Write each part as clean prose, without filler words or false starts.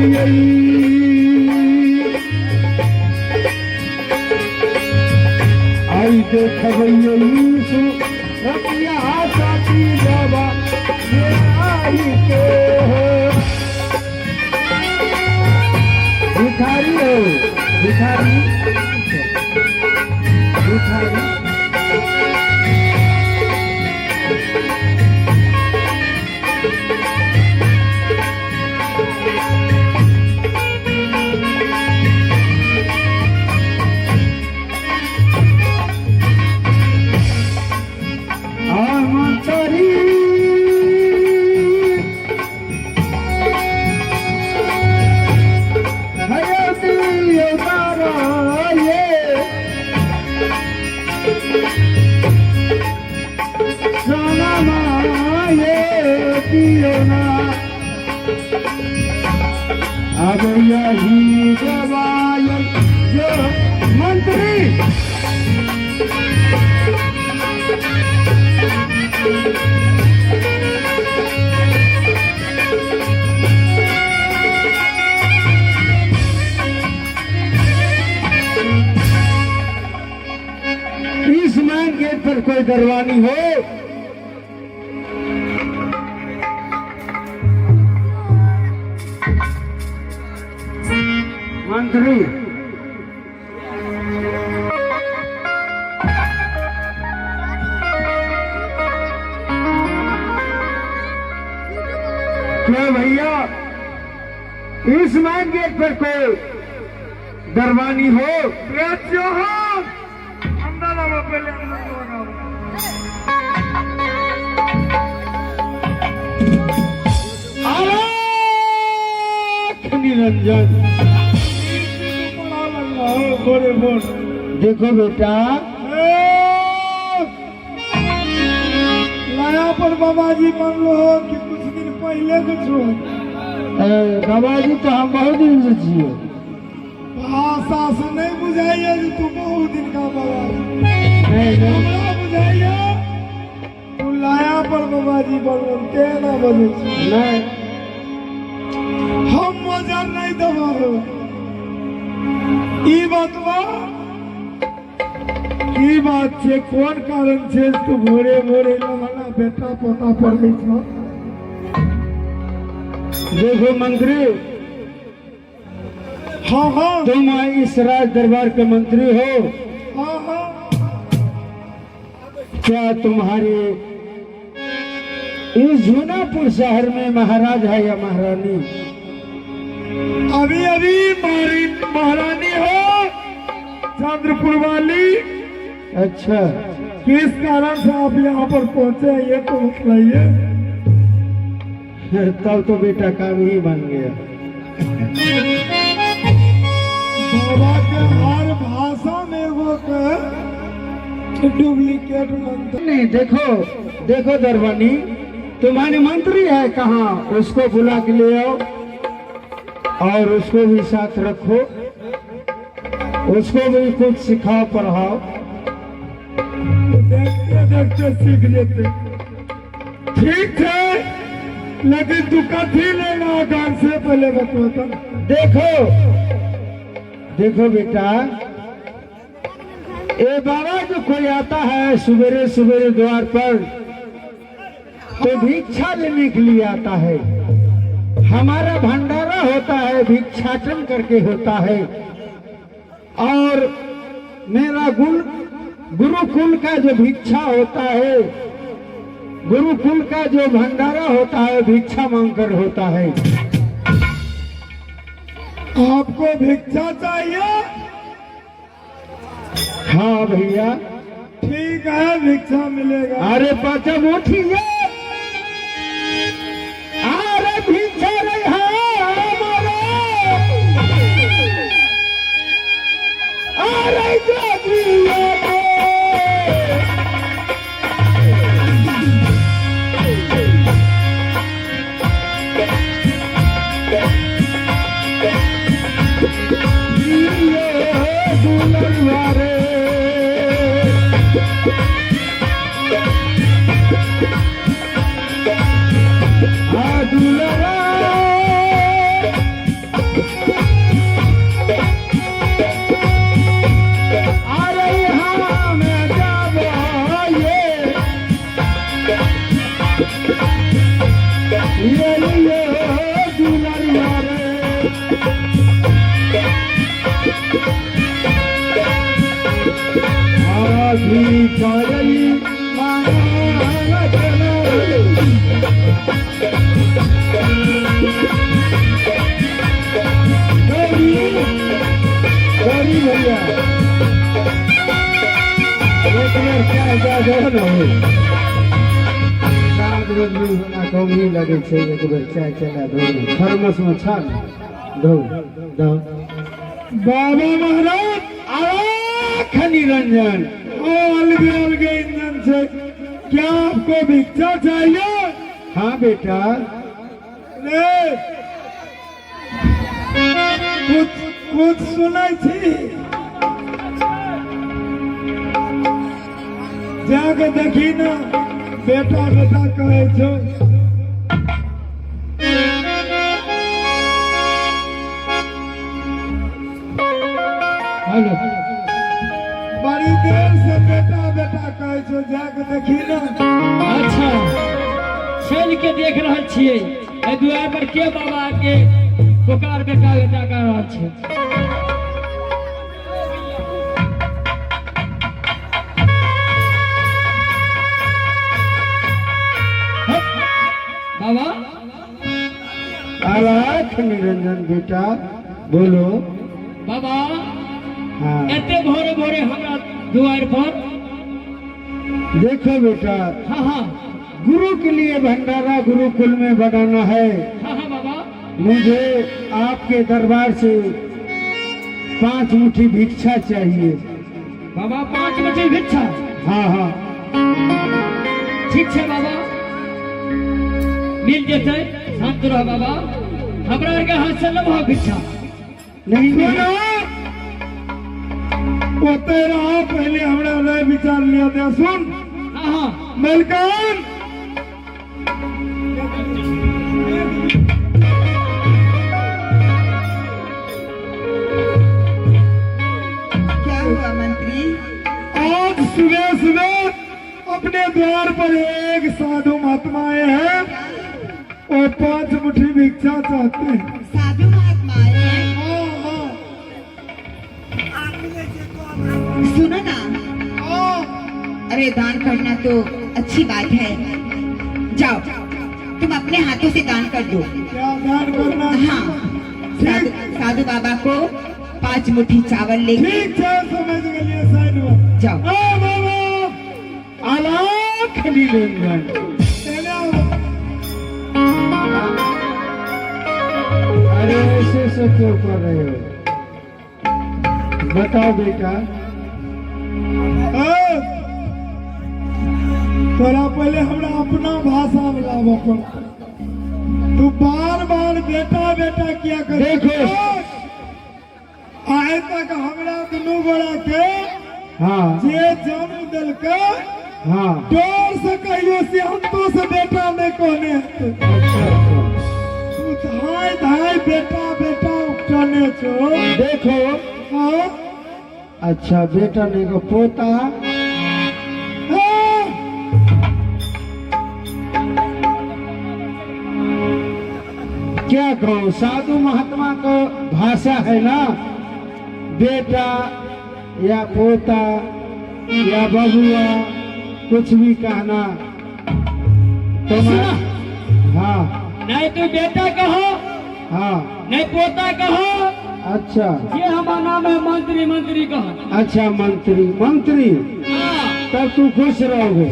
आई देखबैया रतिया साथी बाबा ये आई के हो भिखारी हो भिखारी भिखारी अब यही जवायल जो मंत्री इस मैन गेट पर कोई दरवानी हो मंत्री क्या भैया इस मैन गेट पर कोई दरबानी हो जो हो अंदर आओ पहले निरंजन बोले बोल देखो बेटा लाया पर बाबा जी मान लो कि कुछ दिन पहले कुछ हो बाबा जी तो हम बहुत दिन से जिए भाषा से नहीं बुझाइए कि तू बहुत दिन का बाबा नहीं बुझाइए तू लाया पर बाबा जी बोल के ना बोले नहीं हम मजा नहीं दबाओ ई बात छे कौन कारण छे तू भोरे भोरे लहना बेटा पोता पर ली छो देखो मंत्री हाँ हाँ तुम इस राज दरबार के मंत्री हो हाँ हाँ क्या तुम्हारे इस जूनापुर शहर में महाराज है या महारानी अभी अभी महारानी हो चंद्रपुर वाली अच्छा किस कारण से आप यहाँ पर पहुँचे ये तो बताइए तब तो बेटा काम ही बन गया बाबा के हर भाषा में वो डुप्लीकेट मंत्र नहीं देखो देखो दरबानी तुम्हारे मंत्री है कहाँ उसको बुला के ले आओ और उसको भी साथ रखो उसको भी कुछ सिखाओ पढ़ाओ देखते देखते सीख लेते ठीक है लेकिन तू कथी लेना गान से पहले बता देखो देखो बेटा ये बाबा जो कोई आता है सवेरे सवेरे द्वार पर तो भिक्षा लेने के लिए आता है हमारा भंडारा होता है भिक्षाटन करके होता है और मेरा गुरुकुल का जो भिक्षा होता है गुरुकुल का जो भंडारा होता है भिक्षा मांगकर होता है आपको भिक्षा चाहिए हाँ भैया ठीक है भिक्षा मिलेगा अरे पाचा मोठी है अरे भिक्षा नहीं है हमारे अरे जो कम ही लगे छे एक बेर चाय चला दो थर्मस में छान दो दो बाबा महाराज आख निरंजन ओ अलगे अलगे इंजन से क्या आपको भिक्षा चाहिए? हाँ बेटा नहीं कुछ सुनाई थी जाके देखी ना बेटा बेटा कहे छो हेलो बड़ी देर से बेटा बेटा कहे छो जाके देखी ना। अच्छा चल के देख रहल छियै ए दुआर पर के बाबा के पुकार बेटा बेटा कर रहल छै। बाबा आख निरंजन बेटा बोलो बाबा हाँ एते भोरे भोरे हमरा दुआर पर देखो बेटा हाँ हाँ गुरु के लिए भंडारा गुरुकुल में बनाना है। हाँ हाँ बाबा मुझे आपके दरबार से 5 मुट्ठी भिक्षा चाहिए। बाबा 5 मुट्ठी भिक्षा हाँ हाँ ठीक है बाबा मिल जेतै शांत रह बाबा हमरा आर के हाथ से न भाव भिक्षा नहीं सुनो वो तेरा पहले हमरा नहीं विचार लिया था सुन हाँ हाँ मलकान क्या हुआ मंत्री? आज सुबह सुबह अपने द्वार पर एक साधु महात्मा आए हैं और 5 मुट्ठी भिक्षा चाहते हैं। साधु महात्मा आए हैं। हाँ, सुनो ना, हाँ, अरे दान करना तो अच्छी बात है। जाओ तुम अपने हाथों से दान कर दो। क्या दान करना है? हाँ साधु बाबा को 5 मुट्ठी चावल लेके ठीक है समझ गए साइड में जाओ। बाबा आलाख निरंजन चले आओ। अरे ऐसे से क्यों कर रहे हो बताओ बेटा। तोरा पहले हमरा अपना भाषा में लावा पड़ता। तू बार बार बेटा बेटा किया कर देखो। आए तक हमरा दुनू गोड़ा के हाँ जे जन्म दिल के हाँ डोर से कहियो से अंतो से बेटा नहीं कहने हते। अच्छा अच्छा तू धाय धाय बेटा बेटा उठाने छो। देखो हाँ अच्छा बेटा नहीं को पोता हाँ। क्या कहूँ साधु महात्मा को भाषा है ना बेटा या पोता या बबुआ कुछ भी कहना तुम्हारा हाँ नहीं तू बेटा कहो हाँ नहीं पोता कहो अच्छा ये हमारा नाम है मंत्री मंत्री कहो। अच्छा मंत्री मंत्री हाँ तब तू खुश रहोगे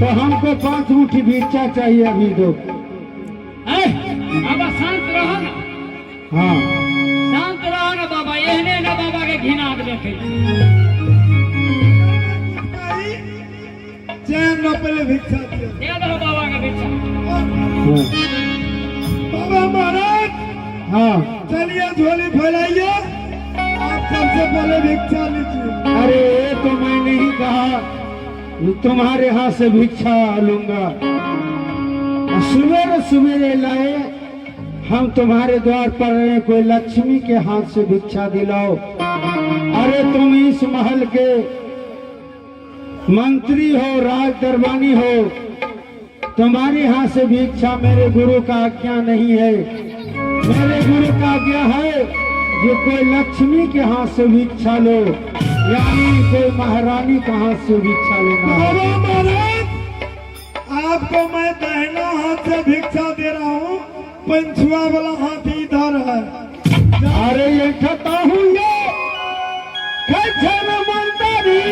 तो हमको 5 मुट्ठी भिक्षा चाहिए अभी दो। बाबा शांत रहो ना हाँ शांत रहो ना बाबा एहने ना बाबा के घिना देखे चैन न पहले भिक्षा दिया। दे दो बाबा के भिक्षा। हाँ बाबा महाराज हाँ चलिए झोली फैलाइए आप सबसे पहले भिक्षा लीजिए। अरे ये तो मैं नहीं कहा तुम्हारे हाथ से भिक्षा लूंगा। सवेरे सवेरे लाए हम तुम्हारे द्वार पर रहे कोई लक्ष्मी के हाथ से भिक्षा दिलाओ। अरे तुम इस महल के मंत्री हो राज दरबानी हो तुम्हारे हाथ से भिक्षा मेरे गुरु का आज्ञा नहीं है। मेरे गुरु का आज्ञा है जो कोई लक्ष्मी के हाथ से भिक्षा लो यानी कोई महारानी का हाथ से भिक्षा लेना है। बाबा महाराज आपको मैं दाहिना हाथ से भिक्षा दे रहा हूँ पंछुआ वाला हाथ इधर है। अरे ये ठता हूँ ये खच्चर मंतरी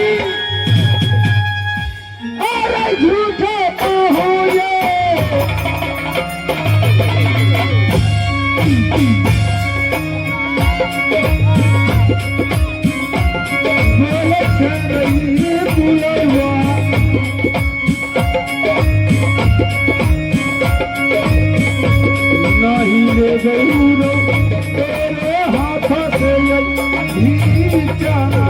अरे झूठे तो हूँ ये बोले चलई बुलवा नहीं रे गौरो तेरे हाथ से भी जाना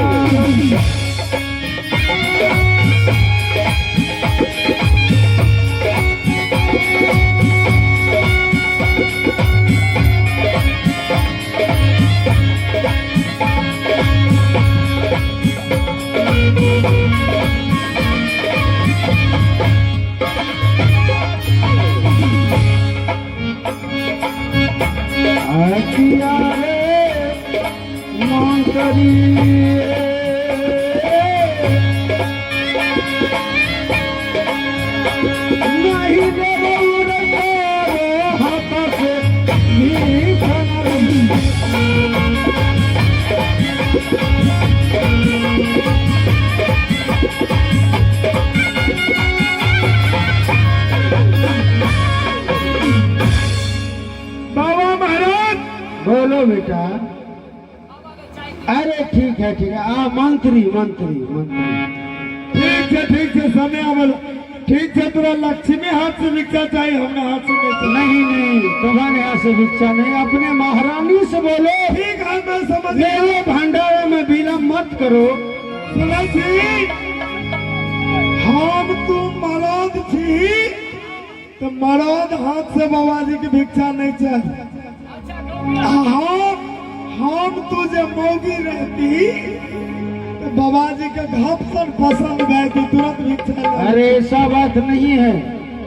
किया रे मंगरी नहीं रे हाथ से भी बाबा महाराज बोलो बेटा। अरे ठीक है मंत्री मंत्री मंत्री ठीक है समय अमल ठीक है। तुरा लक्ष्मी हाथ से भिक्षा चाहिए, हमने हाथ से नहीं चाहिए। नहीं तुम्हारे यहाँ से भिक्षा नहीं, अपने महारानी से बोलो। ठीक है मैं समझ ले लो भंडारे में विलम्ब मत करो। तुलसी हम तुम मरद थी तो मरद हाथ से बाबा जी की भिक्षा नहीं चाहिए। हम तुझे मौगी रहती तो बाबा जी का घपसन पसंद गए थी, तुरंत भिक्षा ले। अरे ऐसा बात नहीं है,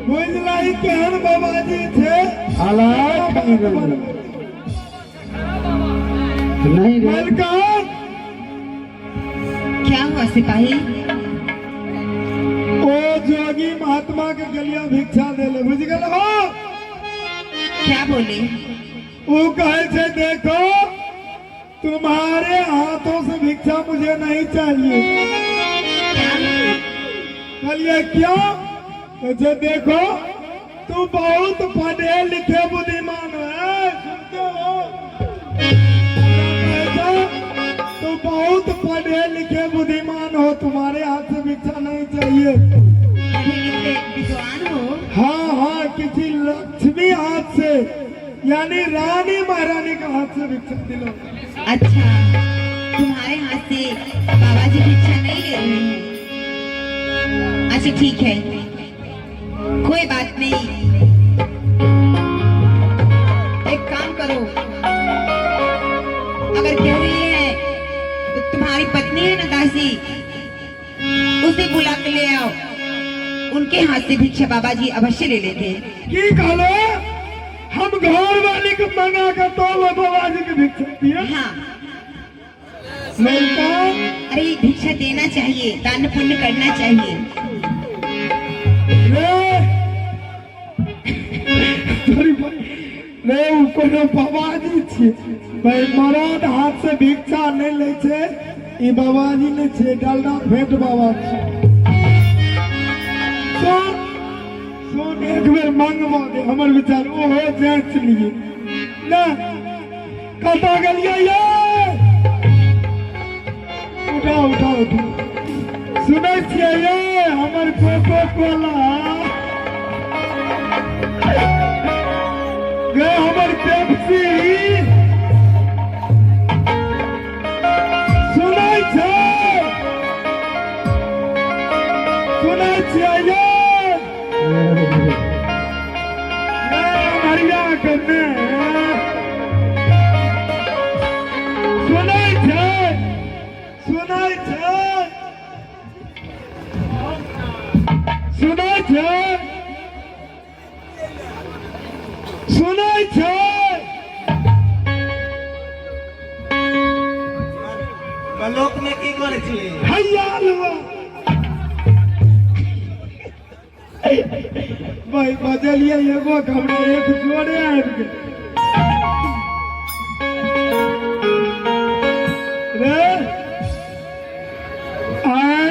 बुझला ही केहन बाबा जी थे। हालात नहीं रे। मलकान क्या हुआ सिपाही? ओ जोगी महात्मा के गलिया भिक्षा दे ले, बुझ गल हो? क्या बोले? वो कहे थे देखो तुम्हारे हाथों से भिक्षा मुझे नहीं चाहिए। बोलिए क्यों? तो देखो तू बहुत पढ़े लिखे बुद्धिमान है, सुनते हो? तू बहुत पढ़े लिखे बुद्धिमान हो, तुम्हारे हाथ से भिक्षा नहीं चाहिए। विद्वान हो? हाँ किसी लक्ष्मी हाथ से यानी रानी महारानी का हाथ से भिक्षा दिलो। अच्छा, तुम्हारे हाथ से बाबा जी भिक्षा नहीं ले रहे हैं? अच्छा ठीक है, कोई बात नहीं। एक काम करो, अगर कह रही है तो तुम्हारी पत्नी है ना दासी, उसे बुला के ले आओ, उनके हाथ से भिक्षा बाबा जी अवश्य ले लेते। की कहलो? हम घर वाली को मंगा कर तो वो बाबा जी की भिक्षा दिए। हाँ, लड़का अरे भिक्षा देना चाहिए, दान पुण्य करना चाहिए। रे कोनो बाबा जी छे भाई, मरद हाथ से भिक्षा नहीं ले छे, ई बाबा जी ने छे डालना भेंट बाबा छे। सुन एक बेर मांगवा दे हमर विचार ओ हो जांच लिए ना कता गलिए ये उठा सुनै छियै ये हमर कोको कोला गे हमर पेप्सी सुनै छियै ये हरिया करने सुनै छै लोक में की करे छियै? हैया लवा भाई बदलिए एगो हमरा एक जोड़े आबि गेल रे आय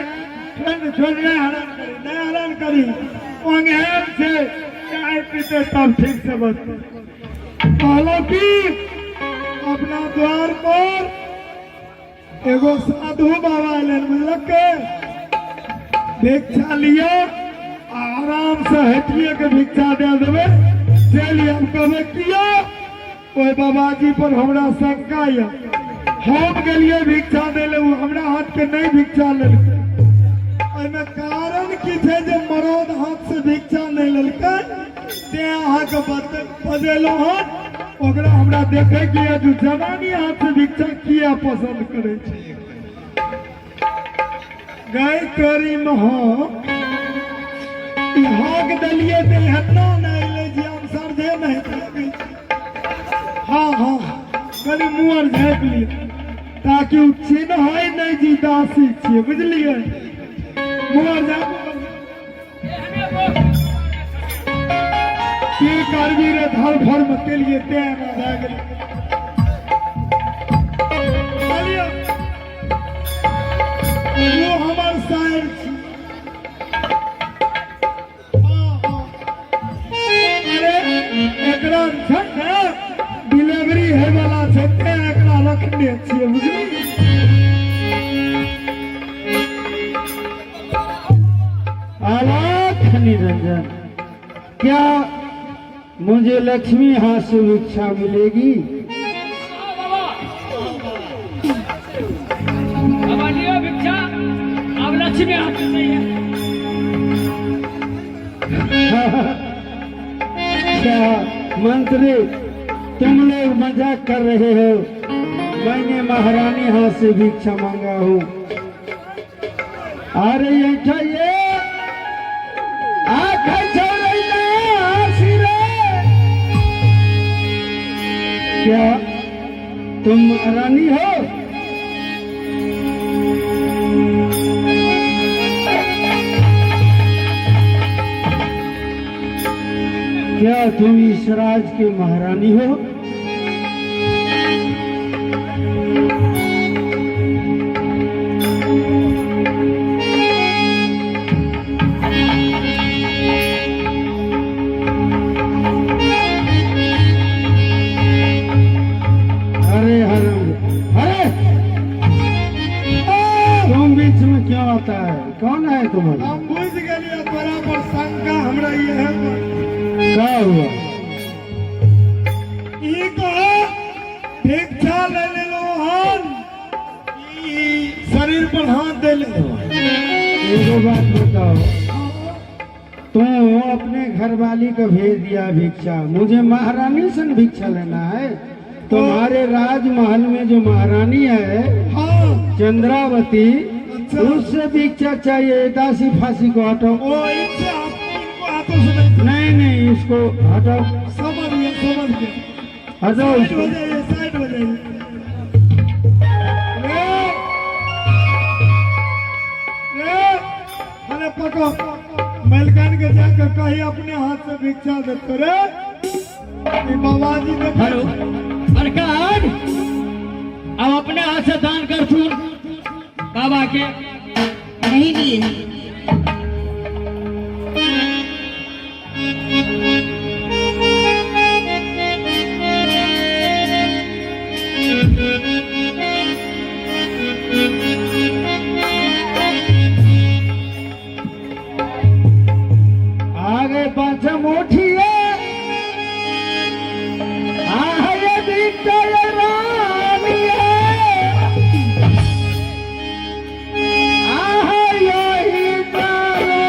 छोड़ने हरान करी ओंगे से चाय पीते तब ठीक से बस कहलो कि अपना द्वार पर एगो साधु बाबा अलन बुझलक भिक्षा लिया आराम से हटिए के भिक्षा दे देवे चलिए हम कहबे किया ओए बाबाजी पर हमरा शंका या हम गेलिए भिक्षा दे ले हमरा हाथ के नहीं भिक्षा लेलकै ओइमे कारण की छै जे मरद हाथ से भिक्षा नहीं लेलकै ते अहाँ के बजेलो हन ओकरा हमरा देखे कि जो जवानी हाथ से भिक्षा किया पसंद करे छै गई करी महा हाक दलिए ते हन्ना नहीं ले जी हम समझे नहीं लगे हाँ हाँ कभी मुहर झाँप लिए ताकि उ चिन्ह है नहीं जी दासी छे बुझलिए मुहर झाँप की करबी रे धर भर में के लिए ते ना रह गेल चलिए वो हमार शायर छी एकरा छै ने डिलीवरी है वाला छै ते एकरा रखने छियै बुझली आलाख निरंजन, क्या मुझे लक्ष्मी हाथ से भिक्षा मिलेगी? बाबा लियो भिक्षा, अब लक्ष्मी हाथ से नहीं है। क्या मंत्री तुम लोग मजाक कर रहे हो? मैंने महारानी हाथ से भिक्षा मांगा हूँ। अरे ये क्या तुम महारानी हो? क्या तुम इस राज की महारानी हो? अरे हराम, अरे तुम बीच में क्यों आता है? कौन है तुम्हारा? हम बुझ गेलिए बराबर शंका हमरा ये है क्या हुआ? ई कहो भिक्षा ले ले लो हन ई शरीर पर हाथ दे ले एगो बात बताओ, तुम अपने घरवाली को भेज दिया भिक्षा, मुझे महारानी से भिक्षा लेना है। तुम्हारे राजमहल में जो महारानी है हाँ चंद्रावती, अच्छा। उससे भिक्षा चाहिए। दासी फांसी को हटाओ। ओ इनसे इनको हाथों से नहीं इसको हटाओ, समझ गए हटाओ साइड इसको। हो जाइए साइड हो जाइए अरे पको मलकान के जाकर कही अपने हाथ से भिक्षा देते रे ये बाबाजी ने हेलो अरकान, अब अपने हाथ से दान कर तू बाबा के। नहीं लिए आगे पाछे मोठिए आगे दीते रानी यही तारो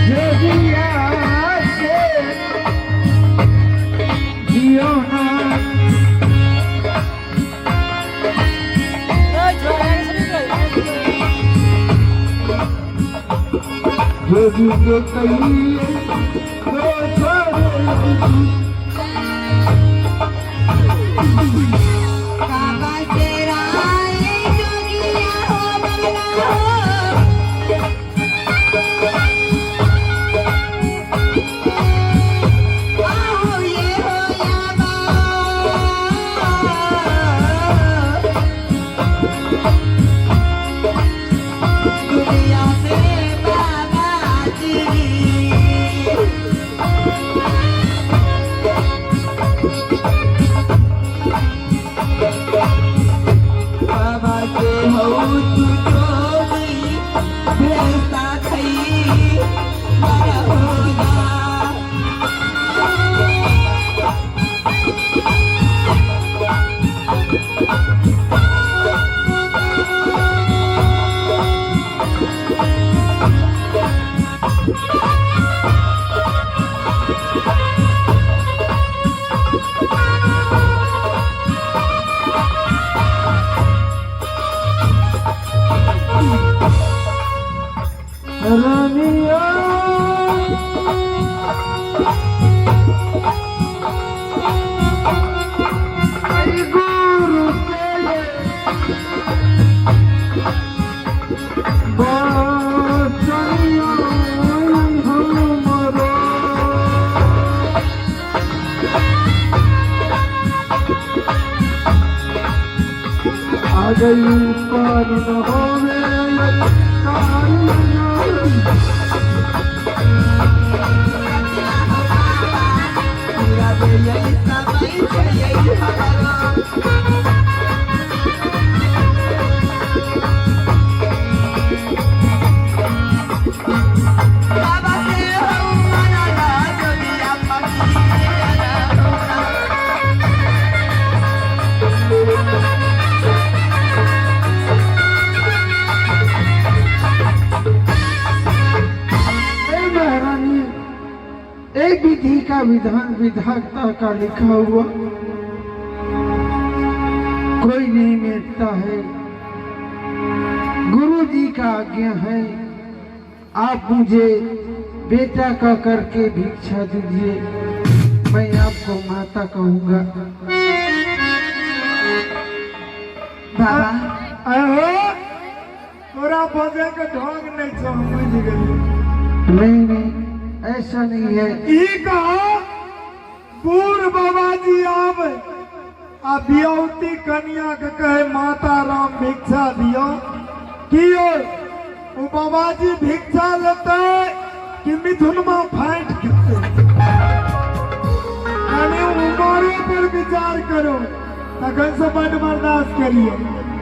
जो दिया से जियो ना जो जो कहीं दो बाबा तेरा ये जोगिया हो बंगला हो आओ ये हो या आ गई पार न होवे एक विधि का विधान विधाता का लिखा हुआ कोई नहीं मिटता है। गुरु जी का आज्ञा है, आप मुझे बेटा का करके भिक्षा दीजिए, मैं आपको माता कहूँगा। बाबा अहो तोरा बजे के ढंग नहीं समझ गई। नहीं ऐसा नहीं है। ई कहा पूर्व बाबा जी आवे आ बियौती कन्या के कहे माता राम भिक्षा दियो कियो वो बाबा जी भिक्षा लेते कि मिथुन में फाइट खेते। उम्र पर विचार करो तखन से बड़ बर्दाश्त करिए।